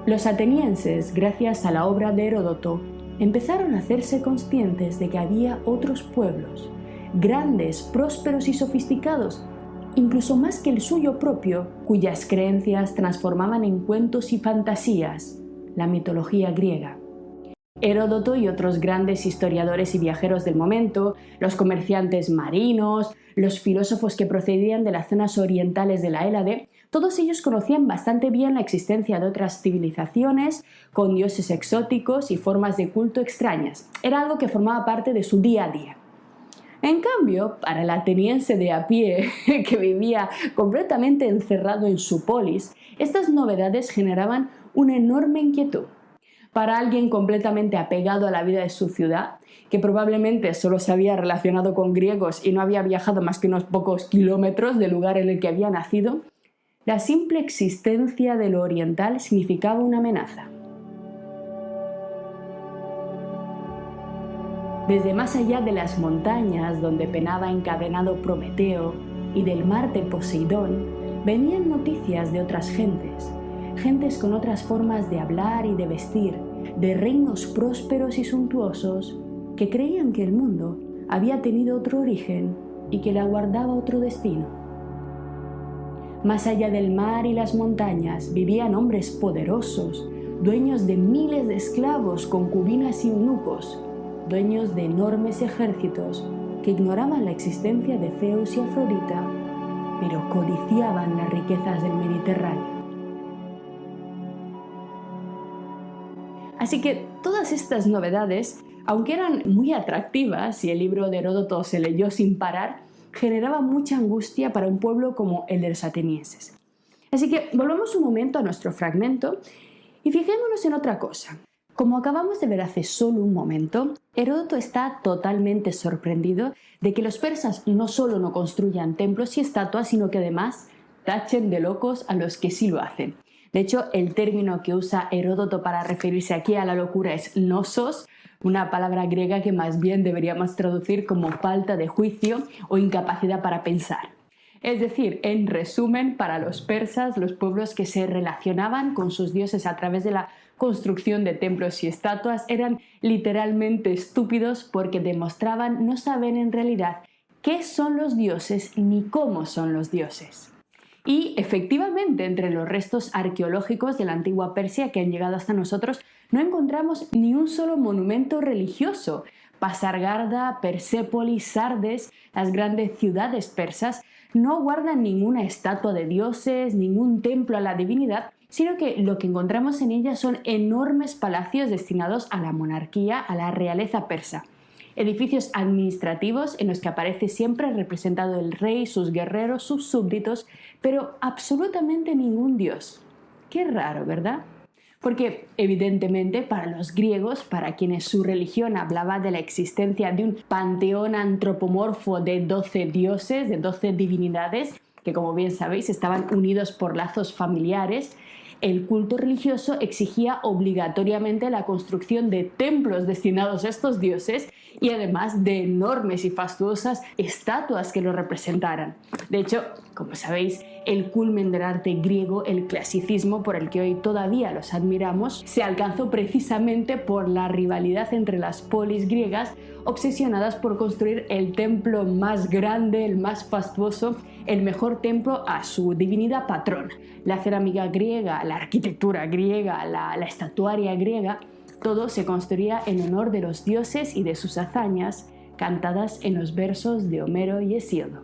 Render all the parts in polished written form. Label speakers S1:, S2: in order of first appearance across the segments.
S1: Los atenienses, gracias a la obra de Heródoto, empezaron a hacerse conscientes de que había otros pueblos, grandes, prósperos y sofisticados, incluso más que el suyo propio, cuyas creencias transformaban en cuentos y fantasías la mitología griega. Heródoto y otros grandes historiadores y viajeros del momento, los comerciantes marinos, los filósofos que procedían de las zonas orientales de la Hélade, todos ellos conocían bastante bien la existencia de otras civilizaciones con dioses exóticos y formas de culto extrañas. Era algo que formaba parte de su día a día. En cambio, para el ateniense de a pie, que vivía completamente encerrado en su polis, estas novedades generaban una enorme inquietud. Para alguien completamente apegado a la vida de su ciudad, que probablemente solo se había relacionado con griegos y no había viajado más que unos pocos kilómetros del lugar en el que había nacido, la simple existencia de lo oriental significaba una amenaza. Desde más allá de las montañas donde penaba encadenado Prometeo y del mar de Poseidón, venían noticias de otras gentes con otras formas de hablar y de vestir, de reinos prósperos y suntuosos, que creían que el mundo había tenido otro origen y que le aguardaba otro destino. Más allá del mar y las montañas vivían hombres poderosos, dueños de miles de esclavos, concubinas y eunucos, dueños de enormes ejércitos que ignoraban la existencia de Zeus y Afrodita, pero codiciaban las riquezas del Mediterráneo. Así que todas estas novedades, aunque eran muy atractivas y el libro de Heródoto se leyó sin parar, generaban mucha angustia para un pueblo como el de los atenienses. Así que volvamos un momento a nuestro fragmento y fijémonos en otra cosa. Como acabamos de ver hace solo un momento, Heródoto está totalmente sorprendido de que los persas no solo no construyan templos y estatuas, sino que además tachen de locos a los que sí lo hacen. De hecho, el término que usa Heródoto para referirse aquí a la locura es nosos, una palabra griega que más bien deberíamos traducir como falta de juicio o incapacidad para pensar. Es decir, en resumen, para los persas, los pueblos que se relacionaban con sus dioses a través de la construcción de templos y estatuas eran literalmente estúpidos porque demostraban no saber en realidad qué son los dioses ni cómo son los dioses. Y efectivamente, entre los restos arqueológicos de la antigua Persia que han llegado hasta nosotros, no encontramos ni un solo monumento religioso. Pasargada, Persépolis, Sardes, las grandes ciudades persas, no guardan ninguna estatua de dioses, ningún templo a la divinidad, sino que lo que encontramos en ellas son enormes palacios destinados a la monarquía, a la realeza persa. Edificios administrativos en los que aparece siempre representado el rey, sus guerreros, sus súbditos, pero absolutamente ningún dios. Qué raro, ¿verdad? Porque, evidentemente, para los griegos, para quienes su religión hablaba de la existencia de un panteón antropomorfo de 12 dioses, de 12 divinidades, que como bien sabéis estaban unidos por lazos familiares, el culto religioso exigía obligatoriamente la construcción de templos destinados a estos dioses y además de enormes y fastuosas estatuas que los representaran. De hecho, como sabéis, el culmen del arte griego, el clasicismo, por el que hoy todavía los admiramos, se alcanzó precisamente por la rivalidad entre las polis griegas obsesionadas por construir el templo más grande, el más fastuoso, el mejor templo a su divinidad patrona. La cerámica griega, la arquitectura griega, la estatuaria griega, todo se construía en honor de los dioses y de sus hazañas, cantadas en los versos de Homero y Hesíodo.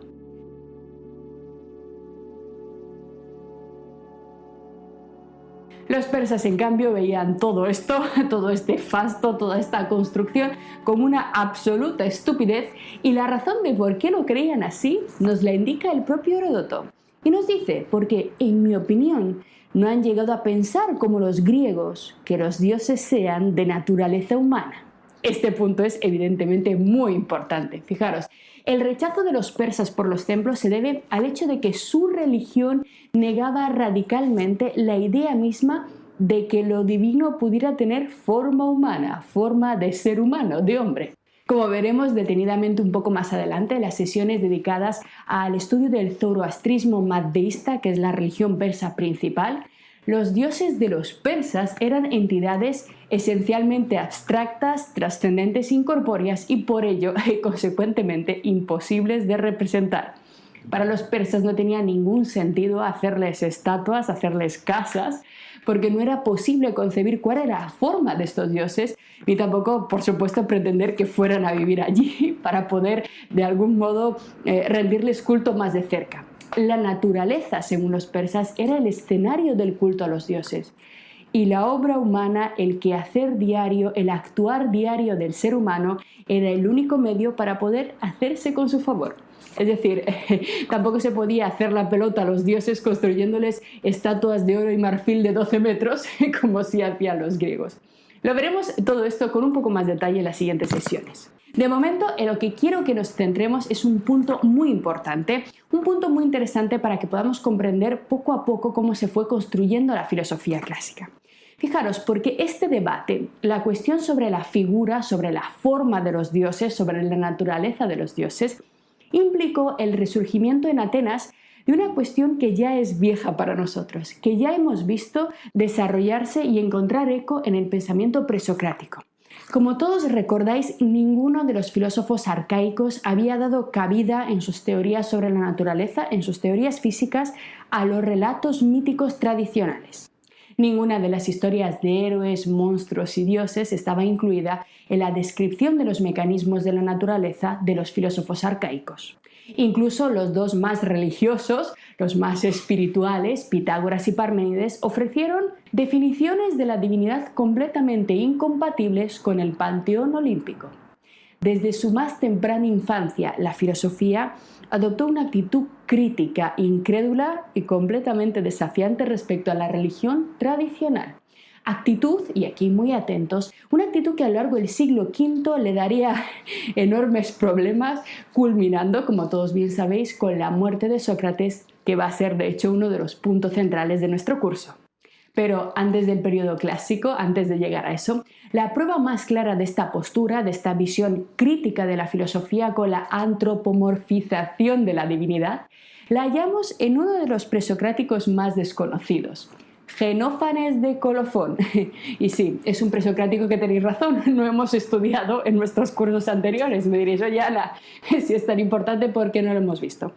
S1: Los persas, en cambio, veían todo esto, todo este fasto, toda esta construcción, como una absoluta estupidez, y la razón de por qué lo creían así nos la indica el propio Heródoto. Y nos dice, porque, en mi opinión, no han llegado a pensar como los griegos, que los dioses sean de naturaleza humana. Este punto es evidentemente muy importante. Fijaros, el rechazo de los persas por los templos se debe al hecho de que su religión negaba radicalmente la idea misma de que lo divino pudiera tener forma humana, forma de ser humano, de hombre. Como veremos detenidamente un poco más adelante en las sesiones dedicadas al estudio del zoroastrismo mazdeísta, que es la religión persa principal, Los dioses de los persas eran entidades esencialmente abstractas, trascendentes, incorpóreas y por ello, consecuentemente, imposibles de representar. Para los persas no tenía ningún sentido hacerles estatuas, hacerles casas, porque no era posible concebir cuál era la forma de estos dioses, ni tampoco, por supuesto, pretender que fueran a vivir allí para poder, de algún modo, rendirles culto más de cerca. La naturaleza, según los persas, era el escenario del culto a los dioses. Y la obra humana, el quehacer diario, el actuar diario del ser humano, era el único medio para poder hacerse con su favor. Es decir, tampoco se podía hacer la pelota a los dioses construyéndoles estatuas de oro y marfil de 12 metros, como sí hacían los griegos. Lo veremos todo esto con un poco más detalle en las siguientes sesiones. De momento, en lo que quiero que nos centremos es un punto muy importante, un punto muy interesante para que podamos comprender poco a poco cómo se fue construyendo la filosofía clásica. Fijaros, porque este debate, la cuestión sobre la figura, sobre la forma de los dioses, sobre la naturaleza de los dioses, implicó el resurgimiento en Atenas de una cuestión que ya es vieja para nosotros, que ya hemos visto desarrollarse y encontrar eco en el pensamiento presocrático. Como todos recordáis, ninguno de los filósofos arcaicos había dado cabida en sus teorías sobre la naturaleza, en sus teorías físicas, a los relatos míticos tradicionales. Ninguna de las historias de héroes, monstruos y dioses estaba incluida en la descripción de los mecanismos de la naturaleza de los filósofos arcaicos. Incluso los dos más religiosos, los más espirituales, Pitágoras y Parménides, ofrecieron definiciones de la divinidad completamente incompatibles con el panteón olímpico. Desde su más temprana infancia, la filosofía adoptó una actitud crítica, incrédula y completamente desafiante respecto a la religión tradicional. Actitud, y aquí muy atentos, una actitud que a lo largo del siglo V le daría enormes problemas, culminando, como todos bien sabéis, con la muerte de Sócrates, que va a ser de hecho uno de los puntos centrales de nuestro curso. Pero antes del periodo clásico, antes de llegar a eso, la prueba más clara de esta postura, de esta visión crítica de la filosofía con la antropomorfización de la divinidad, la hallamos en uno de los presocráticos más desconocidos, Genófanes de Colofón. Y sí, es un presocrático que tenéis razón, no hemos estudiado en nuestros cursos anteriores. Me diréis, oye Ana, si es tan importante, ¿por qué no lo hemos visto?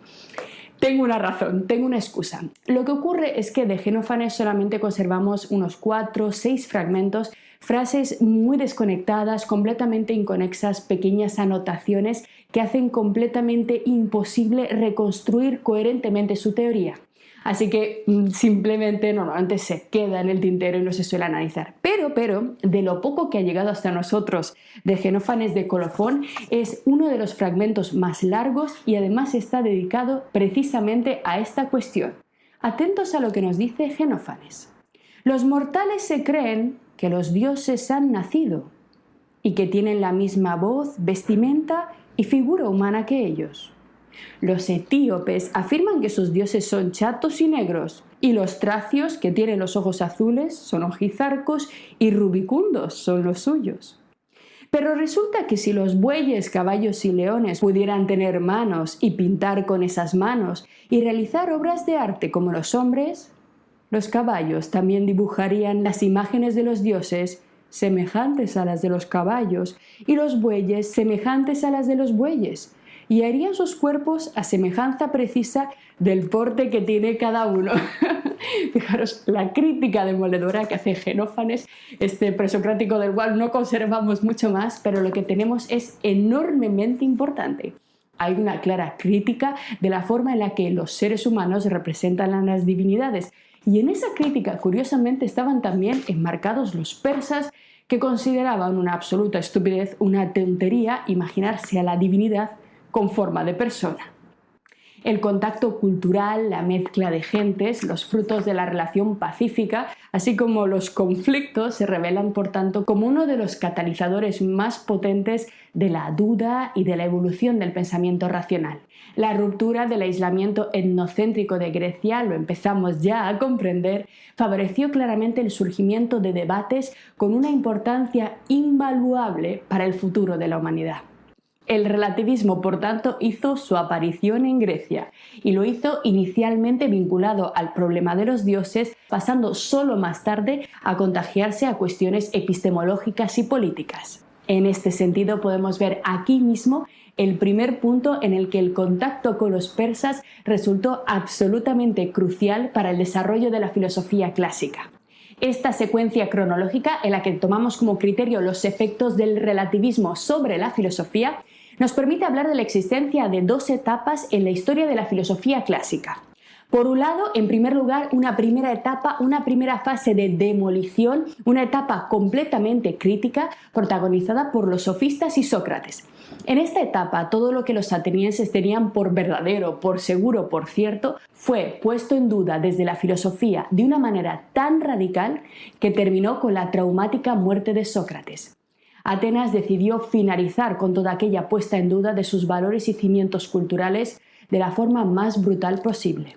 S1: Tengo una razón, tengo una excusa. Lo que ocurre es que de Genófanes solamente conservamos unos 4 o 6 fragmentos, frases muy desconectadas, completamente inconexas, pequeñas anotaciones que hacen completamente imposible reconstruir coherentemente su teoría. Así que simplemente normalmente se queda en el tintero y no se suele analizar. Pero, de lo poco que ha llegado hasta nosotros de Genófanes de Colofón, es uno de los fragmentos más largos y además está dedicado precisamente a esta cuestión. Atentos a lo que nos dice Genófanes. Los mortales se creen que los dioses han nacido y que tienen la misma voz, vestimenta y figura humana que ellos. Los etíopes afirman que sus dioses son chatos y negros, y los tracios, que tienen los ojos azules, son ojizarcos y rubicundos son los suyos. Pero resulta que si los bueyes, caballos y leones pudieran tener manos y pintar con esas manos y realizar obras de arte como los hombres, los caballos también dibujarían las imágenes de los dioses semejantes a las de los caballos y los bueyes semejantes a las de los bueyes, y harían sus cuerpos a semejanza precisa del porte que tiene cada uno. Fijaros la crítica demoledora que hace Genófanes, este presocrático del cual no conservamos mucho más, pero lo que tenemos es enormemente importante. Hay una clara crítica de la forma en la que los seres humanos representan a las divinidades, y en esa crítica, curiosamente, estaban también enmarcados los persas, que consideraban una absoluta estupidez, una tontería, imaginarse a la divinidad con forma de persona. El contacto cultural, la mezcla de gentes, los frutos de la relación pacífica, así como los conflictos, se revelan, por tanto, como uno de los catalizadores más potentes de la duda y de la evolución del pensamiento racional. La ruptura del aislamiento etnocéntrico de Grecia, lo empezamos ya a comprender, favoreció claramente el surgimiento de debates con una importancia invaluable para el futuro de la humanidad. El relativismo, por tanto, hizo su aparición en Grecia y lo hizo inicialmente vinculado al problema de los dioses, pasando solo más tarde a contagiarse a cuestiones epistemológicas y políticas. En este sentido, podemos ver aquí mismo el primer punto en el que el contacto con los persas resultó absolutamente crucial para el desarrollo de la filosofía clásica. Esta secuencia cronológica, en la que tomamos como criterio los efectos del relativismo sobre la filosofía, nos permite hablar de la existencia de dos etapas en la historia de la filosofía clásica. Por un lado, en primer lugar, una primera etapa, una primera fase de demolición, una etapa completamente crítica, protagonizada por los sofistas y Sócrates. En esta etapa, todo lo que los atenienses tenían por verdadero, por seguro, por cierto, fue puesto en duda desde la filosofía de una manera tan radical que terminó con la traumática muerte de Sócrates. Atenas decidió finalizar con toda aquella puesta en duda de sus valores y cimientos culturales de la forma más brutal posible.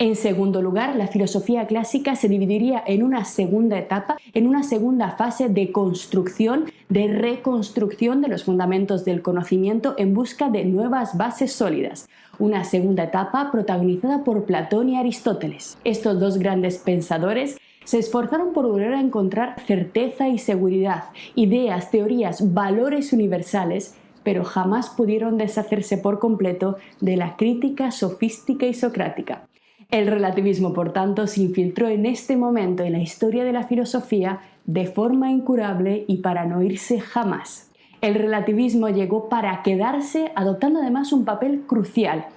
S1: En segundo lugar, la filosofía clásica se dividiría en una segunda etapa, en una segunda fase de construcción, de reconstrucción de los fundamentos del conocimiento en busca de nuevas bases sólidas. Una segunda etapa protagonizada por Platón y Aristóteles. Estos dos grandes pensadores se esforzaron por volver a encontrar certeza y seguridad, ideas, teorías, valores universales, pero jamás pudieron deshacerse por completo de la crítica sofística y socrática. El relativismo, por tanto, se infiltró en este momento en la historia de la filosofía de forma incurable y para no irse jamás. El relativismo llegó para quedarse, adoptando además un papel crucial,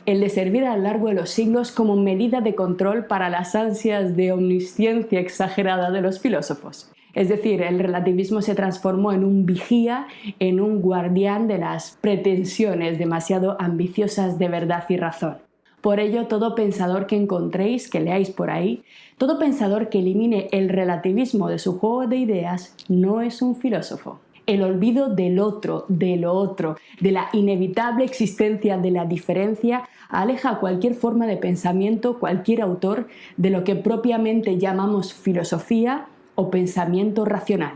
S1: el de servir a lo largo de los siglos como medida de control para las ansias de omnisciencia exagerada de los filósofos. Es decir, el relativismo se transformó en un vigía, en un guardián de las pretensiones demasiado ambiciosas de verdad y razón. Por ello, todo pensador que encontréis, que leáis por ahí, todo pensador que elimine el relativismo de su juego de ideas, no es un filósofo. El olvido del otro, de lo otro, de la inevitable existencia de la diferencia, aleja cualquier forma de pensamiento, cualquier autor, de lo que propiamente llamamos filosofía o pensamiento racional.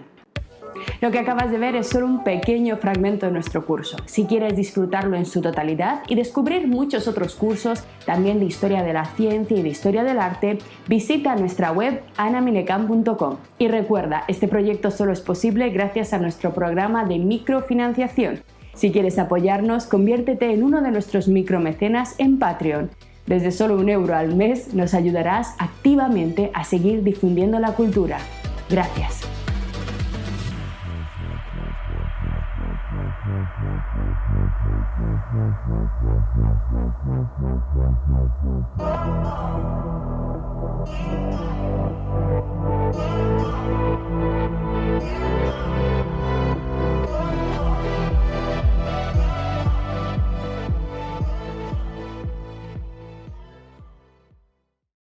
S1: Lo que acabas de ver es solo un pequeño fragmento de nuestro curso. Si quieres disfrutarlo en su totalidad y descubrir muchos otros cursos, también de historia de la ciencia y de historia del arte, visita nuestra web anaminecam.com. Y recuerda, este proyecto solo es posible gracias a nuestro programa de microfinanciación. Si quieres apoyarnos, conviértete en uno de nuestros micromecenas en Patreon. Desde solo €1 al mes nos ayudarás activamente a seguir difundiendo la cultura. Gracias.